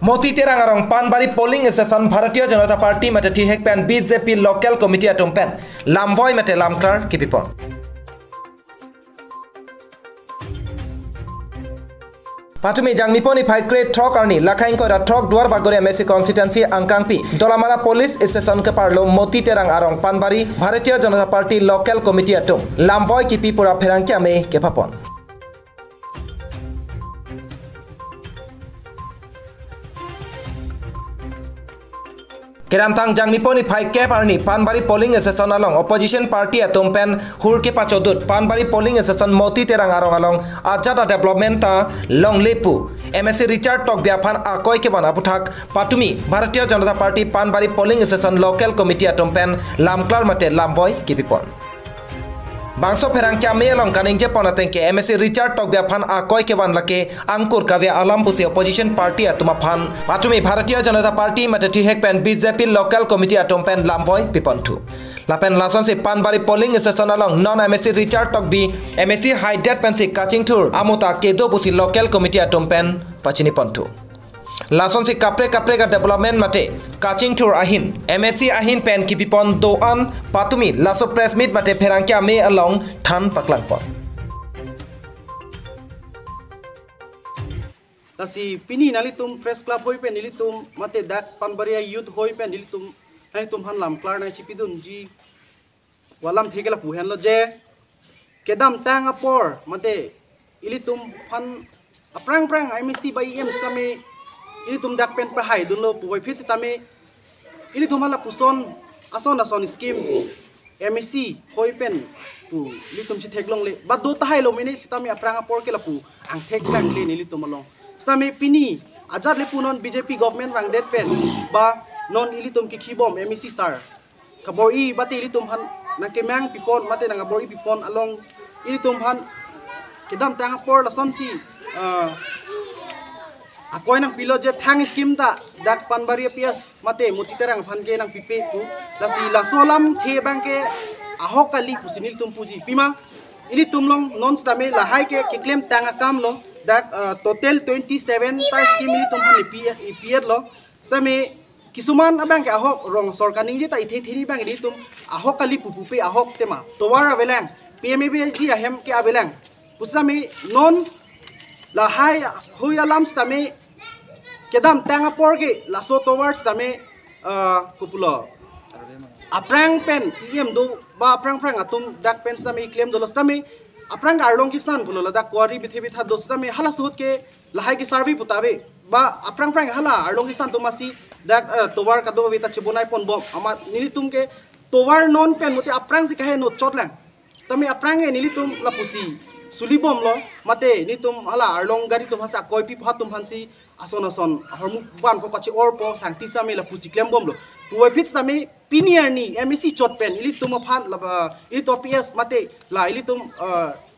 Moti terang arong Panbari polling station Bharatiya Janata Party mate thihek pen BJP local committee atom pen lamvoi mate lamklar kipipon. Patumi jangmiponi phai grade thok arni lakhain ko ra thok duar bagore MSC constituency angkangpi dolamara police station ke parlo Moti terang arong Panbari Bharatiya Janata Party local committee atom lamvoi kipi pura pherangkya me kepapon. Keramtang jangmiponi phai cap arni Panbari polling station along opposition party atom pen hurke pachodut Panbari polling station Moti terang arong along ajada development ta long lepu MSC Richard Tok biaphan akoi ke ban aputhak patumi Bharatiya Janata Party Panbari polling station local committee atom pen lamklar mate lamvoi kipipon. Bangso pherangkya me along kaningje ponatengke MSC Richard Tok biaphan akoi ke ban lake angkur kavya alam pusi opposition party atuma phan patumi Bharatiya Janata Party mate thihek pen BJP local committee atom pen lamvoi pipontu lapen lason se Panbari polling station along non MSC Richard Tok bi MSC Haidat pen se kaching tour amuta kedo pusi local committee atom pen pachini pontu lason se kapre ka development mate kaching tour ahin MSC ahin pen kipipon doan patumi laso press meet mate pherangkya me along than paklangpon tasi pini nalitum press club hoi pen nilitum mate dak Panbari youth hoi pen nilitum han lam klar na chipidun ji walam thegela puhen lo je kedam tang apor mate ilitum phan aprang MSC by em stame ilitum dak pen pahai dunlo puwai fit stame ilitum hala puson ason scheme MSC hoi pen pu ilitum chi theklong le bado tahai lo mini stame aprang apor ke lapu ang theklang le nilitum along stame pini ajat le punon BJP government rang det pen ba non ilitum ki khibom MSC sar kaboi bate ilitum han nakemang pipon mate nang bori pipon along ilitum han kedam tang por la sonsi akoi nang pilo je thang scheme ta dak Panbari PS mate Moti terang phan ke nang pipe pu la si la solam the bang ke ahok kali pusinil tum puji pima ilitum long non stame la hai ke claim tang akam lo dak total 27 ta scheme ilitum han ipiet lo stame kisuman abang ke ahok rong sorkar ningje ta ithe thiri bang ilitum ahok kali pupupe ahok tema towar avelang PMAB ji ahem ke avelang pusami non la hai hui alam stame kedam tangapor ke la so towards stame populo aprang pen em do ba aprang atum dak pen stame claim do stame aprang arlong kisan pulo la dak kwari bithe bitha do stame hala sut ke la hai ke survey putabe ba aprang hala arlong kisan to masi dak towar ka do vita chibunai pon bom ama nilitum ke towar non pen moti aprang si kahe no chotlang tame aprang e nilitum la pusi sulibom lo mate nitum hala arlong gari tum hasa koi pi phatum hansi ason hormu ban ko pachi or po sangti same la pusi klem bom lo puai fit same pinier ni MSC chot pen ilitum phan la ilito PS mate la ilitum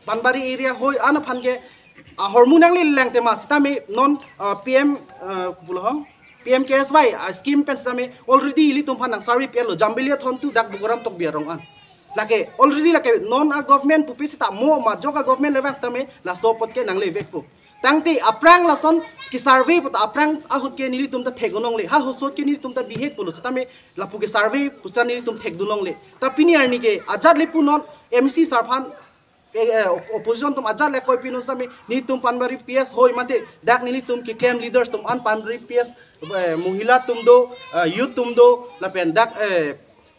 Panbari area hoi ana phan ke hormu nang li lang tema sitame non PM bulhong PM KSY scheme pen sitame already ilitum phan nang sari pelo jambelia thon tu dak bugoram tok biarong an lake already lake non a government pupi sita mo ma joka government level stame la sopot ke nang le vek pu tangti aprang la son ki survey put aprang ahut ke nili tum ta thegonong le ha hosot ke nili tum ta bihet polo stame la pu ke survey pusta nili tum thek dunong le ta pini arni ke ajat le punon MC sarphan opposition tum ajat le koi pino same ni tum Panbari PS hoi mate dak nili tum ki claim leaders tum an Panbari PS mohila tum do youth tum do la pen dak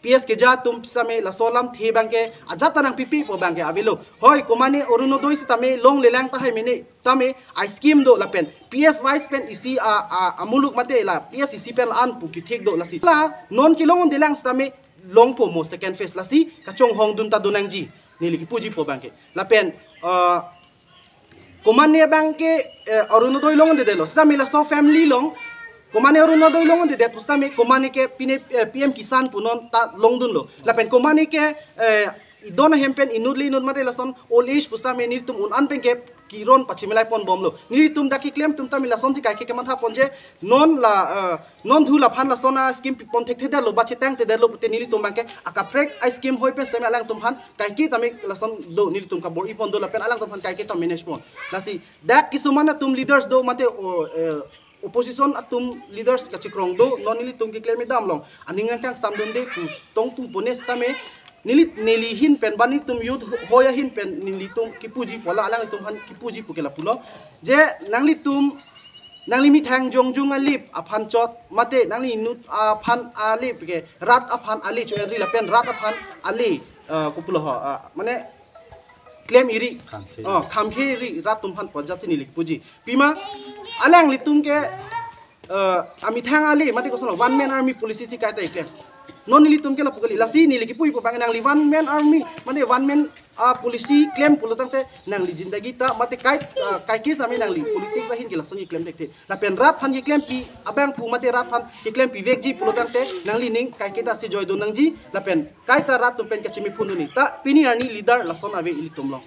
PS ke ja tum stame la solam the bangke ajata nang pipi po bangke avilo hoi komani orunodoi stame long lelang ta hai mini tame I scheme do la pen PS vice pen isi amuluk mate la PS isi pen an pu ki thek do la si la non ki long delang stame long po mo second phase la si kachong hong dun ta dunang ji nili ki puji po bangke la pen komani bangke orunodoi long de lo stame la so family long komane oruna doi longon de pustame komane ke PM kisan punon ta longdun lo lapen komane ke idona hempen inudli inud mate lason old age pustame ni tum un anpen ke kiron pachimilai pon bomlo ni tum daki claim tum ta milason si kai ke man tha ponje non dhula phan la sona scheme pon thek theda lo bache tang te de lo te ni tum banke akaprek I scheme hoi pe same alang tum han kai ki tame lason do ni tum ka bor ipon do la pen alang tum han kai ke to manage pon lasi dak kisumana tum leaders do mate opposition atum leaders ka chikrong do non nili tum ki claim dam long aning ang sam don de tu tong tu pones tame nilit neli hin pen bani tum youth hoya hin pen nili tum kipuji pola alang tum han kipuji pukela pulo je nangli tum nangli mi thang jong jong alip aphan chot mate nangli nut aphan alip ke rat aphan ali cho ri la pen rat aphan ali kupulo ha mane claim iri khamkhe ri rat tum han pojat ni lik puji pima alang litum ke ami thang ali mate ko sono one man army police si kai tai claim non nilitum ke la pukali lasi ni liki pui pu bang nang li one man army mane one man policy claim pulutang te nang li jindagi ta mate kai kis ami nang li politics ahin ke la songi claim dekte la pen rap han ki claim pi abang pu mate rat han ki claim pi vekji pulutang te nang li ning kai kita si joy do nang ji la pen kai ta rat tum pen ke chimi phunu ni ta pini arni leader la son ave ilitum lo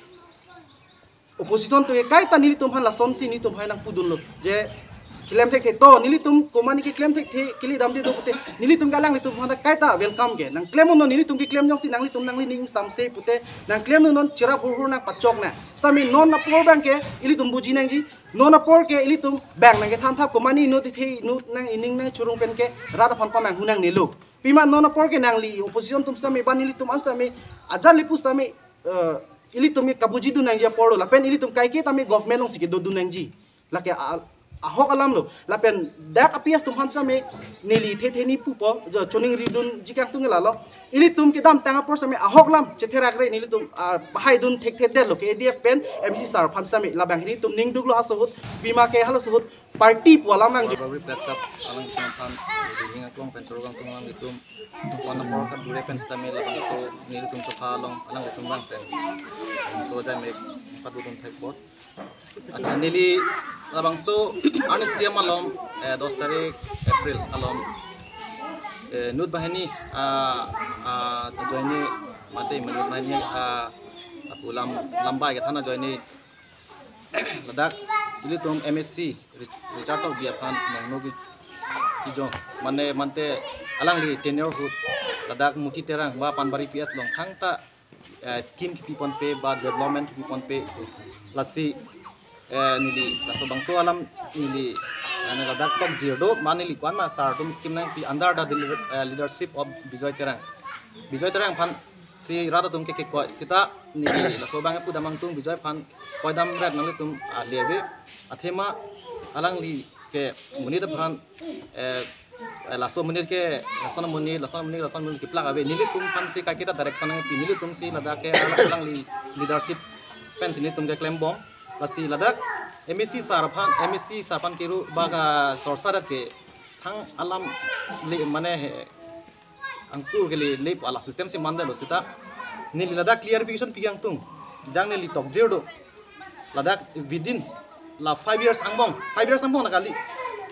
opposition to kai ta nilitum han la son si ni tum hai nang pudun lo je claim tek to nilitum komani ki claim tek kili dam de do pute nilitum galang litum handa kaita welcome ge nang claim no nilitum ki claim jong si nang litum nang ning samse pute nang claim no non chira hur nang pachok na stami non na por bank ke ilitum buji nang ji non na por ke ilitum bank nang ke tham thap komani no ti thei no nang ining na churung pen ke rada phon pa mang hunang nilu pima non na por ke nang li opposition tum stami ban nilitum astami ajar lipus tami ilitum ke kabuji du nang ji por la pen ilitum kai ke tami government ong si ke do du nang ji la ke ahok alam lo lapen dak apias tum hansa me neli the ni pupo jo choning ridun jikak tung la lo ili tum ki dam tanga por same ahok lam chethera gre nili tum bahai dun thek the de lo ke adf pen mc sar phansa me labang ni tum ning duglo asut bima ke halasut party pola mang Baru press cup alang phan ring akong pen chorong tung lang itum wana por ka dure pen stame labang so nili tum so phalong alang tum bang pen so ja me padudun thek bot acha nili labang so ane siam alom 10 tarik April alom nut bahani joini mate menut bahani apulam lambai ke thana joini ladak ili tum MSc Richard of dia phan mangnogi kijong mane mante alang li tenure hut ladak muti terang ba panbari PS long thangta scheme ki pon pe ba development ki pon pe lasi nili laso bangso alam nili ane ladak tok jirdo manili kwan ma sar tum scheme nang pi under the leadership of Bijoy Terang phan si rada tum ke ko sita nili laso bang pu damang tum Bijoy phan koidam rat nang tum lebe athema alang li ke munida phan laso munir ke lason munir ki plak ave nili tum phan si ka kita direction nang pi nili tum si ladak ke alang li leadership pen sini tum ke claim bom lasi ladak MSc sarpan kiru baga sorsarat ke thang alam le mane angkur ke le ala system se manda lo sita ni ladak clarification piang tung jang ne li tok jirdo ladak within la 5 years angbong nakali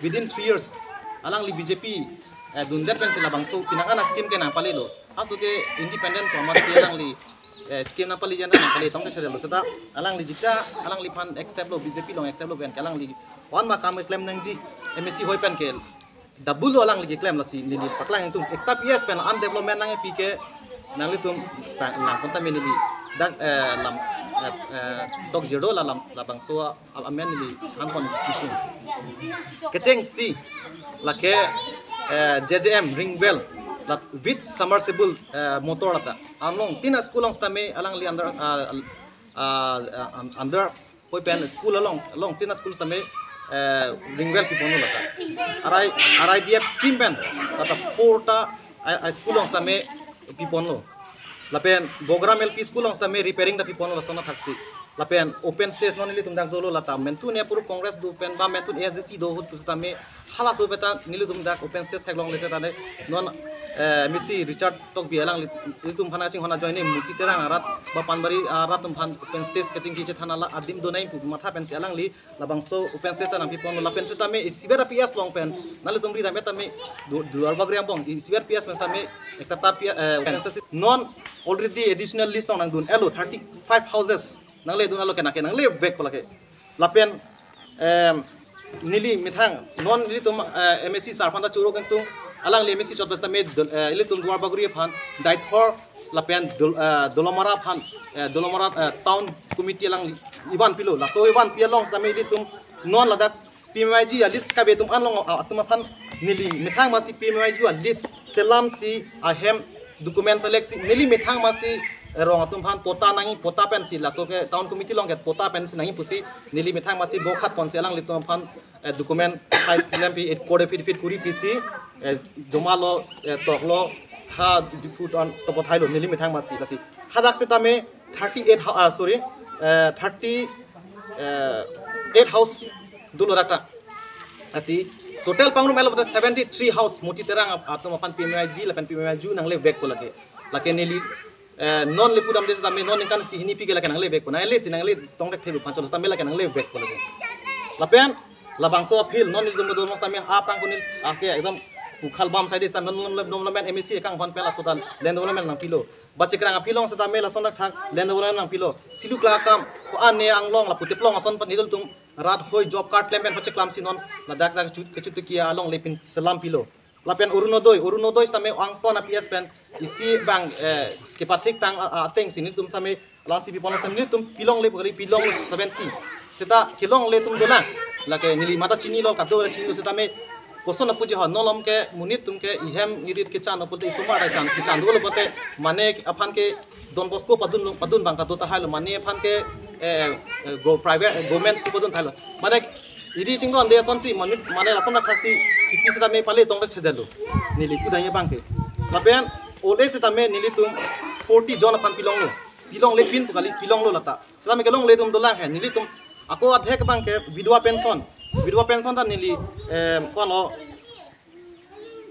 within 3 years alang li BJP dundet pen se labang so pinaka scheme ke na pali lo asu ke independent commerce alang li scheme na pali jana na pali tong de lo sita alang li jita alang li fan accept lo BJP long accept lo pen alang li wan ma kam claim nang ji MSc hoi pen ke double lo alang li claim la si ni paklang tung ekta PS pen an development nang pk nang li tum na konta me ni dak lam dog zero la lam labang so amen ni an kon system keteng si la ke JJM ring bell with submersible motor lata amlong tina school long stame alang li under hoi pen school along tina school stame ring bell ki ponu lata RIDF scheme pen lata 4 ta school long stame pi ponu lapen Bogram LP school long stame repairing da pi ponu la sona thaksi lapen open stage non li tumdak zolo lata mentu ne puru congress du pen ba mentu SDC do hut pustame hala so beta nilu tumdak open stage thaklong lese tane non misi Richard tok bialang litum phana ching hona join muti terang arat ba panbari arat tum phan open stage kating ki thana la adim do nai pu matha pen sialang li labang so open stage tan pi pon la pen se tame sibera PS long pen nalu tum ri tame tame duar bagri ambong sibera PS men tame ekta ta open stage non already additional list long nang dun elo 35 houses nang le dun alo ke nang le back ko la ke la pen nili mithang non li tum MSc sarfanda churo kan tung alang le MSc chot basta me ili tum duar bagri phan dait for lapen dolomara phan dolomara town committee alang ivan pilo la so ivan pilong same li tum non ladak PMIG list ka be tum an long atum phan nili mithang masi PMIG list selam si ahem document select si nili mithang masi rong atum phan pota nangi pota pen si la so ke town committee long get pota pen si nangi pusi nili mithang masi bokhat kon selang litum phan document size lempi it code fit kuri pc domalo toklo ha foot on top thailo nili mithang masi lasi hadak se tame 38 house dulu rata asi total pangru melo 73 house muti terang atum apan PMIG lapan PMIG nang le back ko lake nili non le pudam des tame non kan si hini pi lake nang le back ko na le sinang le tong tek thelu panchol tame lake nang le back ko lake lapen labang so appeal non le dum dum tame apang kunil ake ekdom ukhal bam side sam non development MSC kang phon pela sotan land development nang pilo bachikrang apilong sa tame la sondak thak land development nang pilo siluk la kam ko ane anglong la puteplong ason pan nidul tum rat hoi job card lempen pachik lam sinon ladak dak kechutu kia along lepin selam pilo lapen urunodoi tame angpon aps pen isi bang ke pathik tang ateng sini tum tame lansi pi ponas tame tum pilong le pagri pilong 70 seta kilong le tum dona lake nili mata chini lo kado le chini seta me koson puji ha nolom ke munit tum ke ihem irit ke chan opote isuma ra chan dolo pote mane aphan ke don bosco padun bang ka dota halo mane aphan ke go private government ko padun thalo mane iri sing don de son si mane lason na khaksi tipi seta me pale tong ke thedelo nili kudanya bang ke lapen ole seta me nili tum 40 jon aphan pilong le pin pokali pilong lo lata seta me kelong le tum dolang he nili tum ako adhek bang ke vidwa pension ta nili kono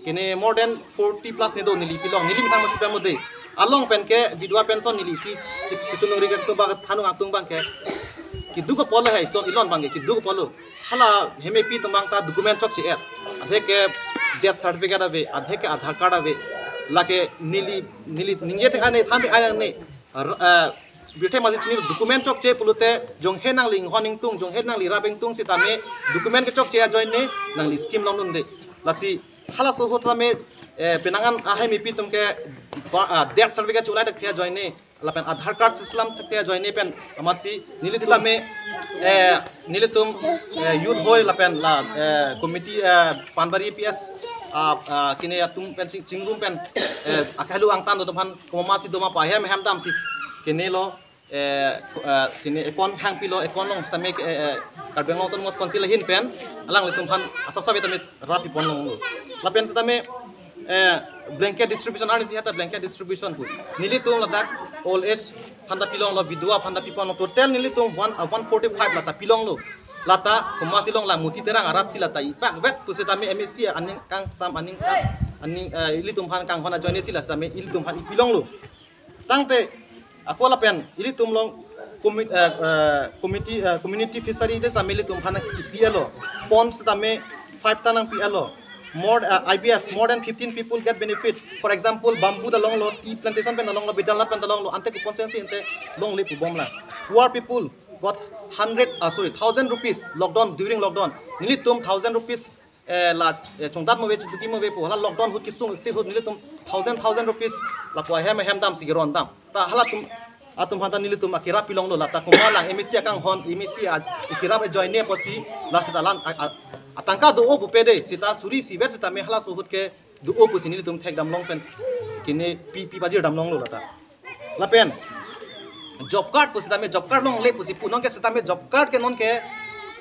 kene more than 40 plus ne do nili pilong nili mitang masi pemo de along pen ke vidwa pension nili si kitunong ri to ba thanu atung bang ke ki dugo polo hai so ilon bang ke ki dugo polo hala heme pi to bang ta document chok chi et adhe ke death certificate ave adhe ke aadhar card ave lake nili ninge te khane than ai ne bithe maji chini document chok che pulute jong he nang ling honing tung jong he nang li rabeng tung sitame document ke chok che join ne nang li scheme long de lasi hala so hot tame penangan ahai mi pitum ke death certificate chulai tak thia join ne lapen aadhar card system tak thia join ne pen amasi nili tame nilitum youth hoy lapen la committee panbari ps kine atum pen chingum pen akhalu angtan do phan komasi doma pa hem dam sis kene lo kene ekon hang pilo ekon long same karbeng long ton mos konsil hin pen alang le tum phan asap sabe tamit rapi pon long la pen satame blanket distribution arni hata blanket distribution ku nili tum ladak all age phanda pilong lo vidwa phanda pipon total nili tum 145 lata pilong lo lata komasi long la muti terang arat silata ipak vet pusitame MSC aning kang sam aning ili tum phan kang phana joine sila satame ili tum phan pilong lo tangte ako lapen ili tumlong community fishery de samili tum phana PLO ponds tame 5 tanang PLO more IBS more than 15 people get benefit for example bamboo the long lo tea plantation pen long lo bidal pen long lo ante ku consensi ante long le pu bomla poor people got 1000 rupees lockdown during lockdown nili tum 1000 rupees la chongdat mo ve chuti mo ve po hala lockdown hut kisung ti hut nili tum 1000 rupees la po hem dam sigiron dam ta hala tum atum hanta nili tum akira pilong lo la ta kumala MSC kang hon MSC ikira be join ne posi la sitalan atangka do opu pede sita suri si vet sita me hala so hut ke do opu sinili tum thek dam long pen kine pi bajir dam long lo la ta la pen job card posi ta me job card long le posi punong ke sita me job card ke non ke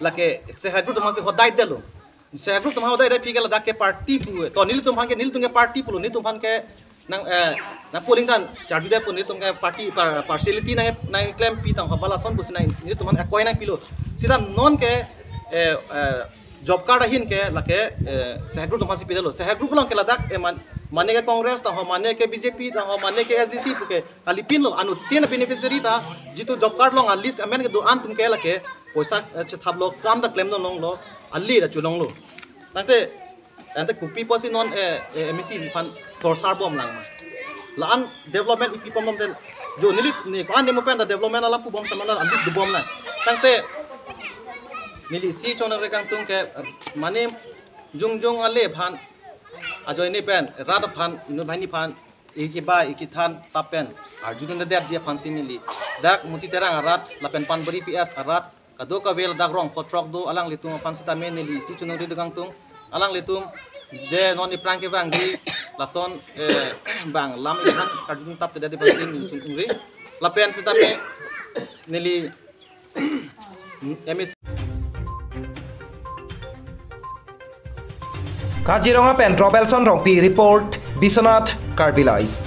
la ke se hagru to mase hodai delo se hagru to ma hodai re pi ke la da ke party pu to nili tum han ke nili tum ke party pu ni tum han ke na polling dan chardu de pun tum ke party partiality na claim pi tang habala son bus na ni tum han akoi na pilo sida non ke job card hin ke la ke sehagru tum hasi pidelo sehagru long ke la dak mane ke congress ta ho mane ke BJP ta ho mane ke SDC pu ke kali pin lo anu tin beneficiary ta jitu job card long list amen ke do an tum ke la ke poisa thab lo kam da claim long lo ali da chulong lo tante ante kupi posi non MSC fan sorsar bom lang la an development ipi pom den jo nilit ni kan demo pen da development ala pu bom samana andis du bom na tangte nili si chona re kang tung ke mane jung ale phan ajoi ni pen rad phan nu bhani phan iki ba iki than tapen arjun da der je phan sinili dak muti terang arat la pen panbari PS arat kado kavel dak rong kotrok do alang litum pan sitame nili si chunong ri degang tung alang litum je non i prang ke bang di lason bang lam ihan kadung tap te di basin chung ri lapen sitame nili MSC Kaziranga pen Robelson Rongpi report Biswanath Karbi Live.